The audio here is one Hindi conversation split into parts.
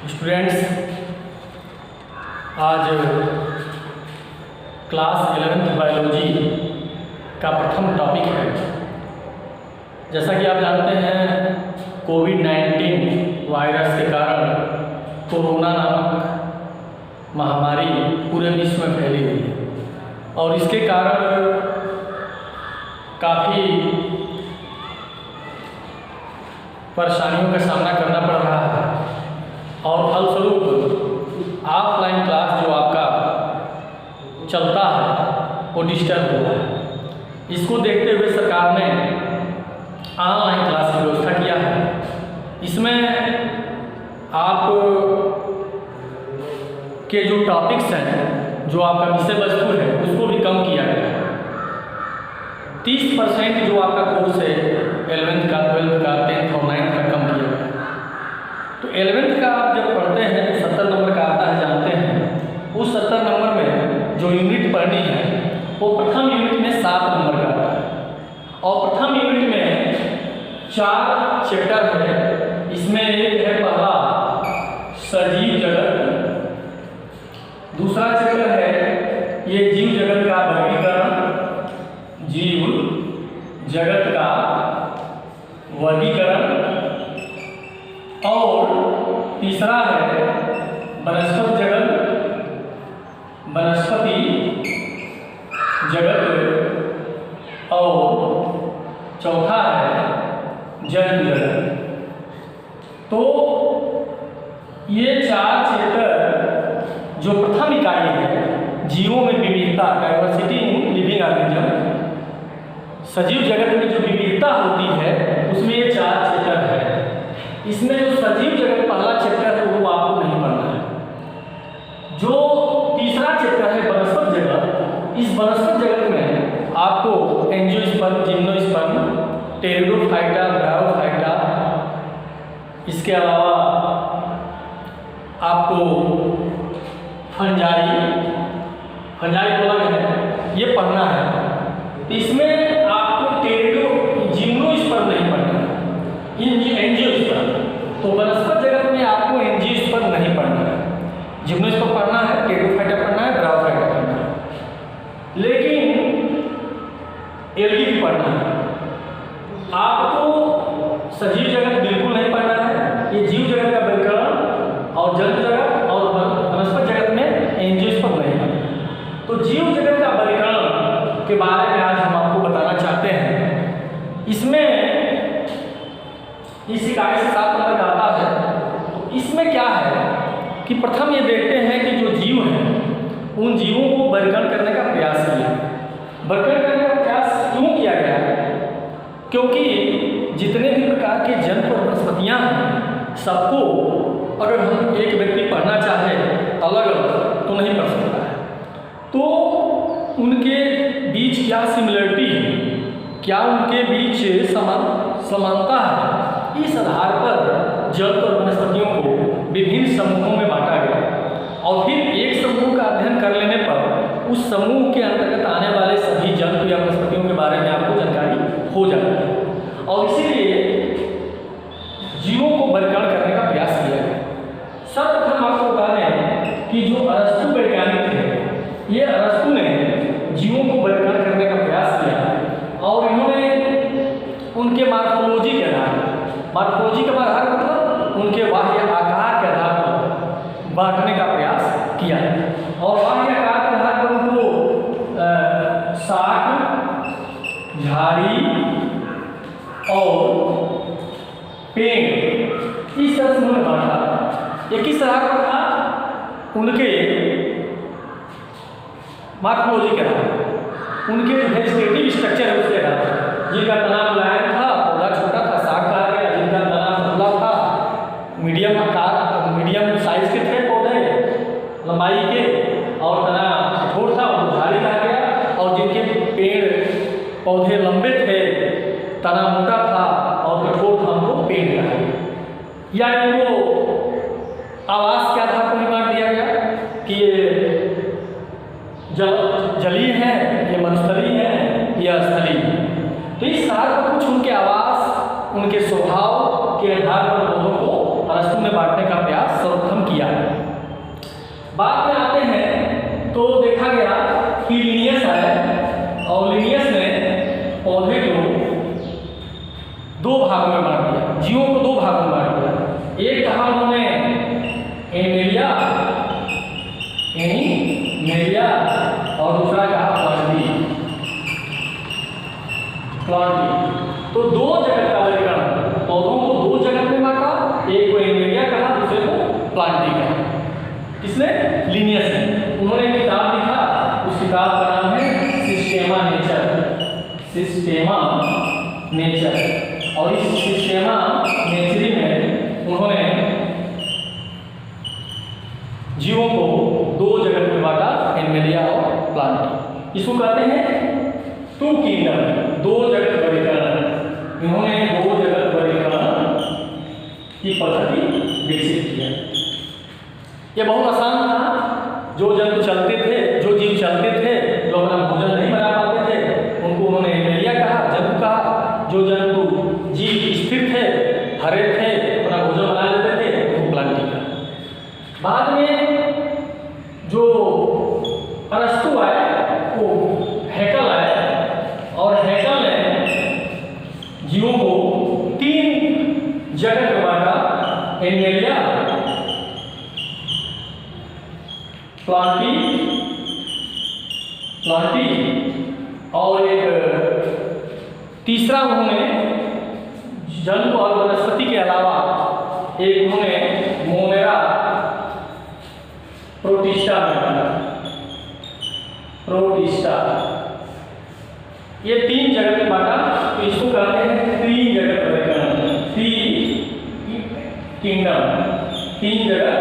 स्टूडेंट्स, आज क्लास 11th बायोलॉजी का प्रथम टॉपिक है। जैसा कि आप जानते हैं, कोविड-19 वायरस के कारण कोरोना नामक महामारी पूरे विश्व में फैली हुई है और इसके कारण काफ़ी परेशानियों का सामना करना पड़ रहा है और फलस्वरूप ऑफलाइन क्लास जो आपका चलता है वो डिस्टर्ब हुआ है। इसको देखते हुए सरकार ने ऑनलाइन क्लास की व्यवस्था किया है। इसमें आप के जो टॉपिक्स हैं, जो आपका विषय वस्तु है, उसको भी कम किया गया है। 30% जो आपका कोर्स है 11th का, 12th का, 10th और 9th का कम किया गया है। तो 11th का आप जब पढ़ते हैं तो 70 नंबर का आता है, जानते हैं। उस 70 नंबर में जो यूनिट पढ़नी है वो प्रथम यूनिट में 7 नंबर का आता है और प्रथम यूनिट में 4 चैप्टर है। इसमें एक है पहला सजीव जगत, दूसरा चैप्टर है ये जीव जगत का वर्गीकरण, जीव जगत का वर्गीकरण, और तीसरा है वनस्पति जगत, और चौथा है जल जगत। तो ये 4 चैप्टर जो प्रथम इकाई है, जीवों में विविधता, डाइवर्सिटी इन लिविंग ऑर्गेनिज्म, सजीव जगत में जो विविधता होती है उसमें ये 4 चैप्टर है। इसमें जो सजीव जगत पहला चैप्टर है वो आपको नहीं पढ़ना है। जो तीसरा चैप्टर है वनस्पति जगत, इस वनस्पति जगत में आपको एंजियोस्पर्म, जिम्नोस्पर्म, टेरिडोफाइटा, ब्रायोफाइटा, इसके अलावा आपको फंजाई तो अलग है, ये पढ़ना है। इसमें आपको जिम्नोस्पर्म नहीं पढ़ना है, एंजियोस्पर्म। तो वनस्पति जगत में आपको एंजियोस्पर्म नहीं पढ़ना है, जिम्नोस्पर्म पढ़ना है, टेरिडोफाइटा पढ़ना है, ब्रायोफाइटा पढ़ना है, लेकिन एल्गी भी पढ़ना है। आपको सजीव जगत बिल्कुल नहीं पढ़ना है। ये जीव जगत का वर्गीकरण और जल जगत और वनस्पति जगत में एंजियोस्पर्म नहीं है। तो जीव जगत का वर्गीकरण के बारे में आज हम आपको बताना चाहते हैं। इसमें इस इकाई से 7 नंबर का आता है। तो इसमें क्या है कि प्रथम ये देखते हैं कि जो जीव हैं उन जीवों को वर्गीकरण करने का प्रयास किया। वर्गीकरण करने का प्रयास क्यों किया गया है? क्योंकि जितने भी प्रकार के जंतु और वनस्पतियाँ हैं, सबको अगर हम एक व्यक्ति पढ़ना चाहे अलग अलग तो नहीं पढ़ सकता है। तो उनके बीच क्या सिमिलरिटी है, क्या उनके बीच समानता है, इस आधार पर जंतु और वनस्पतियों को विभिन्न समूहों में बांटा गया और फिर एक समूह का अध्ययन कर लेने पर उस समूह के अंतर्गत आने वाले सभी जंतु या वनस्पतियों के बारे में आपको जानकारी हो जाती है और इसीलिए जीवों को वर्गीकरण करने का प्रयास किया गया। सर्वप्रथम आपको बता दें कि जो अरस्तु वैज्ञानिक थे, ये अरस्तु ने जीवों को वर्गीकरण करने का प्रयास किया और इन्होंने उनके मार्फोलॉजी के आधार मतलब उनके बाह्य आकार के आधार पर बांटने का प्रयास किया और बाह्य आकार के आधार पर उनको शाक, झाड़ी और पेड़ इस तरह से उन्होंने बांटा। ये किस तरह का था? उनके मार्फोलॉजी के आधार, उनके वेजिटेटिव स्ट्रक्चर है उसके आधार, जिनका तना मुलायम था, पौधा छोटा था, शाक कहा गया, जिनका तना पतला था, मीडियम साइज के थे पौधे लंबाई के, और तना कठोर था और झाड़ी कहा गया, और जिनके पेड़ पौधे लंबे थे, तना मोटा था और कठोर था, उनको पेड़ कहा गया। या इनको आवास के आधार पर बांट दिया गया कि ये जलीय है, ये मरुस्थलीय है, या स्थलीय है। तो इस आधार पर कुछ उनके आवास, उनके स्वभाव के आधार पर पौधों को अरस्तु ने बांटने का प्रयास सर्वप्रथम बाद में आते हैं तो देखा गया कि लिनियस है, और लिनियस ने पौधे को दो भागों में बांट दिया, जीवों को दो भागों में बांट दिया। एक कहा उन्होंने एनिमेलिया और दूसरा कहा प्लांटी। तो दो जगत का वर्गीकरण, पौधों को दो जगत में बांटा, एक को एनिमेलिया कहा, दूसरे को प्लांटी कहा। किसने? लिनियस ने। उन्होंने एक किताब लिखा, उस किताब का नाम है सिस्टेमा नेचर। और इस सिस्टेमा नेचरी में उन्होंने जीवों को दो जगत में बांटा, एनिमेलिया और प्लांटी। इसको कहते हैं टू किंगडम, दो जगत वर्गीकरण। इन्होंने दो जगत वर्गीकरण की पद्धति विकसित किया। यह बहुत आसान था। जो जंतु चलते थे, जो जीव चलते थे, जो अपना भोजन नहीं बना पाते थे, उनको उन्होंने एनिमेलिया कहा, जंतु कहा। जो जंतु जीव स्थिर थे, हरे थे, अपना भोजन बना लेते थे, उनको प्लांटी कहा। बाद में जो अरस्तु आए, वो हैकल आए, और हैकल ने जीवों को तीन जगत में बांटा, एनिमेलिया, प्लांटी और एक तीसरा उन्होंने जंतु और वनस्पति के अलावा एक उन्होंने मोनेरा प्रोटिस्टा ये तीन जगत में बांटा। तो इसको कहते हैं तीन जगत वर्गीकरण, तीन जगत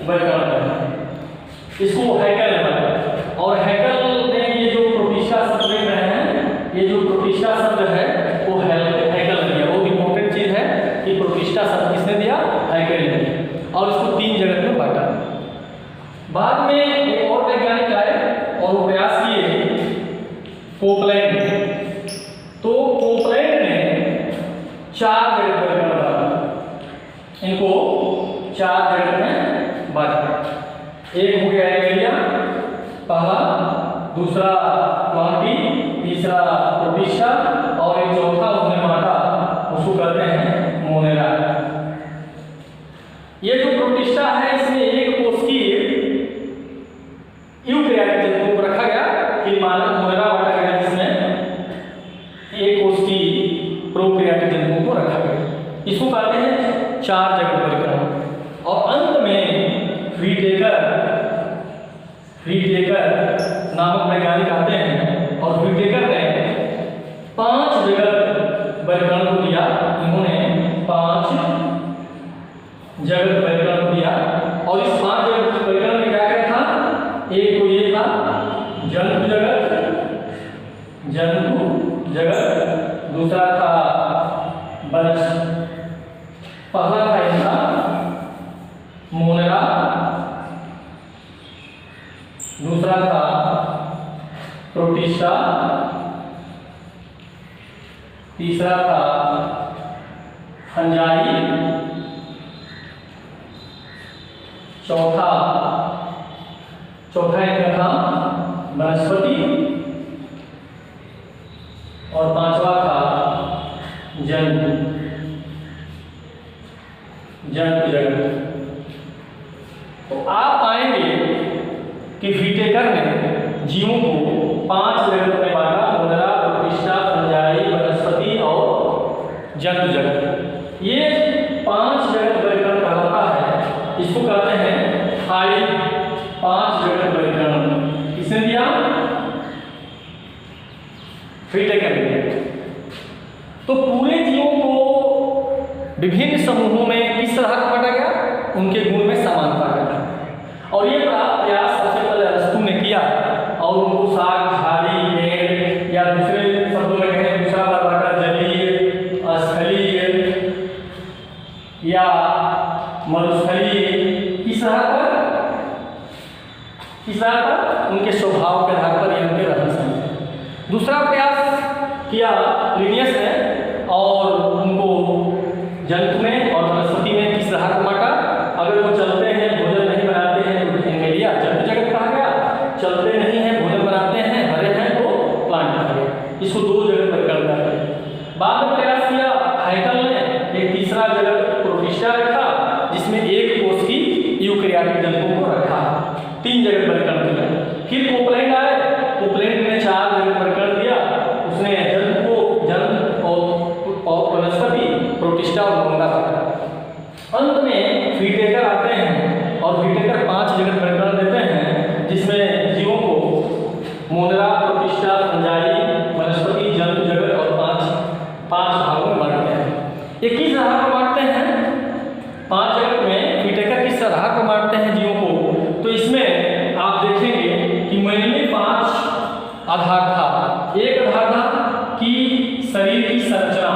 वर्गीकरण। इसको हैकल ने बांटा, और हैकल ने ये जो प्रोटिस्टा शब्द देख रहे हैं, ये जो प्रोटिस्टा शब्द है वो हैकल ने दिया। वो इंपॉर्टेंट चीज है कि प्रोटिस्टा शब्द किसने दिया? हैकल ने दिया, और इसको तीन जगत में बांटा। बाद में एक और वैज्ञानिक आए और वो प्रयास किए, कोपलैंड। तो कोपलैंड ने चार जगत वर्गीकरण बांटा, इनको चार जगत में बांटा। एक हो गया एनिमेलिया पहला, दूसरा प्लांटी, तीसरा प्रोटिस्टा, और एक चौथा उन्होंने बांटा, उसको कहते हैं मोनेरा। ये जो प्रोटिस्टा है, इसमें एक कोशिकीय यूकैरियोटिक जंतुओं को रखा गया, कि मानव मोनेरा बांटा गया, जिसमें एक कोशिकीय प्रोकैरियोटिक जंतुओं को रखा गया। इसको कहते हैं चार जगत वर्गीकरण। और अंत में फ्रीटेकर नामक वैज्ञानिक आते हैं, और फ्रीटेकर ने पांच जगत वर्गीकरण को दिया। इन्होंने पांच जगत वर्गीकरण को दिया, और इस पांच जगत वर्गीकरण में क्या क्या था? एक तो ये था जंतु जगत, दूसरा था पहला था इनका मोनेरा, दूसरा था प्रोटिस्टा, तीसरा था फंजाई, चौथा इनका था वनस्पति, और पांचवा था जंतु जगत। तो आप पाएंगे कि फ्रीटेकर ने जीवों को पांच जगत में बांटा, मोनेरा, प्रोटिस्टा, फंजाई, वनस्पति और जंतु जगत। ये पांच जगत वर्गीकरण कहलाता है। इसको कहते हैं पांच जगत वर्गीकरण। किसने दिया? फ्रीटेकर ने। तो पूरे जीवों को विभिन्न समूहों में किस तरह बांटा गया? उनके गुण में समानता का। और ये प्रयास सबसे पहले अरस्तु ने किया, और उनको साग, झाड़ी, पेड़, या दूसरे शब्दों में कहें दूसरा बांटा जलीय, स्थलीय या मरुस्थलीय, किस तरह पर उनके स्वभाव के आधार पर, उनके रहन सहन। दूसरा प्रयास किया लिनियस ने, और उनको जंतु में और वनस्पति में किस तरह का बांटा। अगर वो चलते हैं, भोजन नहीं बनाते हैं, तो एनिमेलिया जिसमें एक कोष की यूकैरियोटिक जंतुओं को रखा, 3 जगत वर्गीकरण किया। फिर कोपलैंड आए, कोपलैंड ने 4 जगत वर्गीकरण दिया। उसने जंतु को जन्म और वनस्पति, प्रोटिस्टा और मोंगा रखा। अंत में व्हिटेकर आते हैं और व्हिटेकर 5 जगत वर्गीकरण देते हैं, जिसमें जीवों को मोनरा, प्रोटिस्टा, फंजाई, वनस्पति, जंतु जगत और 5 भागों में बांटते हैं। ये किस आधार पर बांटते हैं? 5 जगत में व्हिटेकर किस आधार पर बांटते हैं जीवों को? तो इसमें आप देखेंगे कि मेनली 5 आधार था। एक आधार था कि शरीर की संरचना,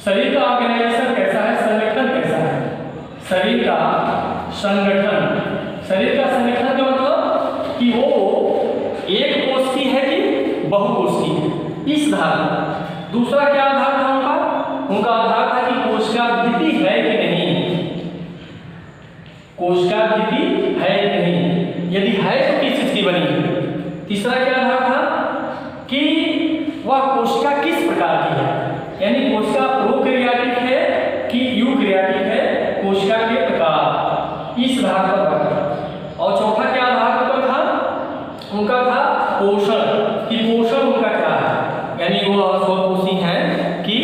शरीर का ऑर्गेनाइजेशन कैसा है, संगठन कैसा है, शरीर का संगठन। शरीर का संगठन का मतलब कि वो एक कोष की है कि बहुकोष की है, इस आधार पर। दूसरा क्या आधार था उनका आधार था कि कोशिकाभित्ति है कि नहीं, कोशिकाभित्ति है कि नहीं, यदि है तो किस चीज की बनी है। तीसरा क्या आधार था कि वह कोशिका किस प्रकार की है, यानी कोशिका प्रोकैरियोटिक है कि यूकैरियोटिक है, कोशिका के प्रकार, इस आधार पर था। और चौथा क्या आधार पर था उनका? था पोषण, कि पोषण उनका क्या है, यानी वो स्वपोषी है कि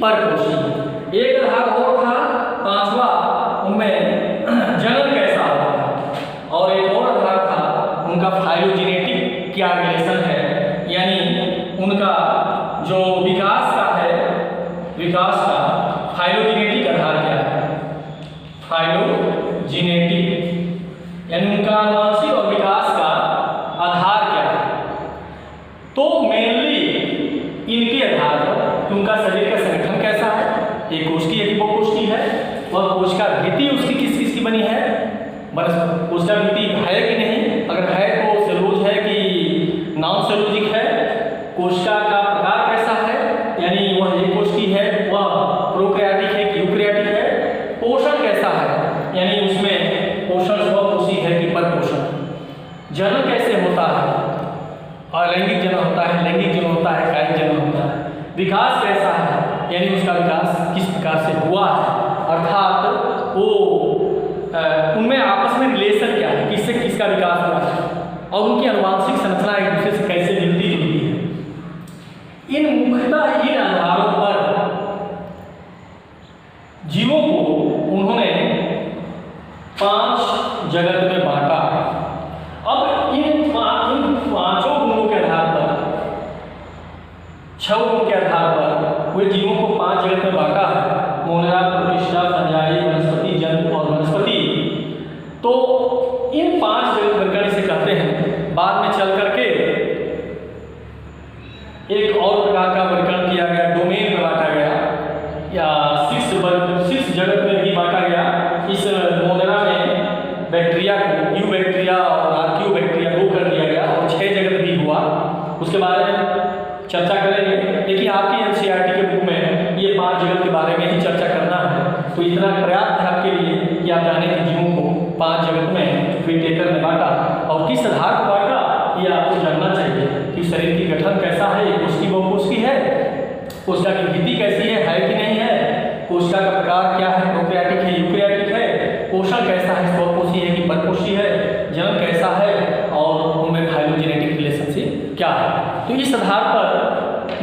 परपोषी। एक आधार और था, 5वां, उनमें जनन कैसा होता है। और एक और आधार था उनका फाइलोजेनेटिक क्या रिलेशन है, यानी उनका जो विकास का है, विकास का फाइलोजेनेटिक आधार क्या है, फाइलोजेनेटिक, यानी उनका आनुवंशिक और विकास का आधार क्या है। तो मेनली इनके आधार पर उनका शरीर का संगठन कैसा है, एक कोष की, एक बहुकोष की है, और कोशिकाभित्ति उसकी किस किस की बनी है, कोशिकाभित्ति है कि नहीं, अगर है तो सेलुलोज है कि नॉन सेलुलोजिक है, कोशिका का प्रकार कैसा है, यानी वह एक कोष की है, वह प्रोकैरियोटिक है कि यूकैरियोटिक है, पोषण कैसा है, यानी उसमें पोषण स्वपोषी है कि परपोषण, जन्म कैसे होता है, अलैंगिक जन्म होता है, लैंगिक जन्म होता है, कायिक जन्म होता है, विकास कैसा है, यानी उसका विकास किस प्रकार से हुआ है, अर्थात वो उनमें आपस में रिलेशन क्या है, किससे किसका विकास हुआ है, और उनकी आनुवंशिक संरचना एक दूसरे से कैसे मिलती जुलती है। इन मुख्यतः इन आधारों पर जीवों को उन्होंने 5 जगत में बांटा। अब इन पांचों गुणों के आधार पर, 6 गुणों के आधार पर वे जीवों को 5 जगत में बांटा है, मोनरा, प्रोटिस्टा, फंजाई, वनस्पति, जंतु और वनस्पति। तो इन 5 जगत वर्गीकरण से कहते हैं। बाद में चल करके एक और प्रकार का वर्गीकरण किया गया, डोमेन में बांटा गया, या 6 जगत में भी बांटा गया। इस मोनरा में बैक्टीरिया को यू बैक्टीरिया और आर्कियो बैक्टीरिया 2 कर दिया गया, और 6 जगत भी हुआ। उसके बारे में चर्चा करेंगे, लेकिन आपकी एनसीईआरटी के बुक में ये 5 जगत के बारे में ही चर्चा करना है, तो इतना पर्याप्त है आपके लिए कि आप जाने कि जीवों को 5 जगत में व्हिटेकर ने बांटा, और किस आधार पर बांटा ये आपको जानना चाहिए कि शरीर की गठन कैसा है, कोशिका की बहुकोष की है, कोशिका की भित्ति कैसी है कि नहीं है, कोशिका का प्रकार क्या है, प्रोकैरियोटिक है, यूकैरियोटिक है, पोषण कैसा है, स्वपोषी है कि परपोषी है, जन्म कैसा है, और उनमें फाइलोजेनेटिक रिलेशनशिप क्या है। तो इस आधार पर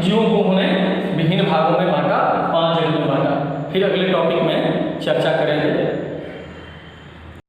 जीवों को उन्होंने विभिन्न भागों में बांटा, 5 जगत में बांटा। फिर अगले टॉपिक में चर्चा करेंगे।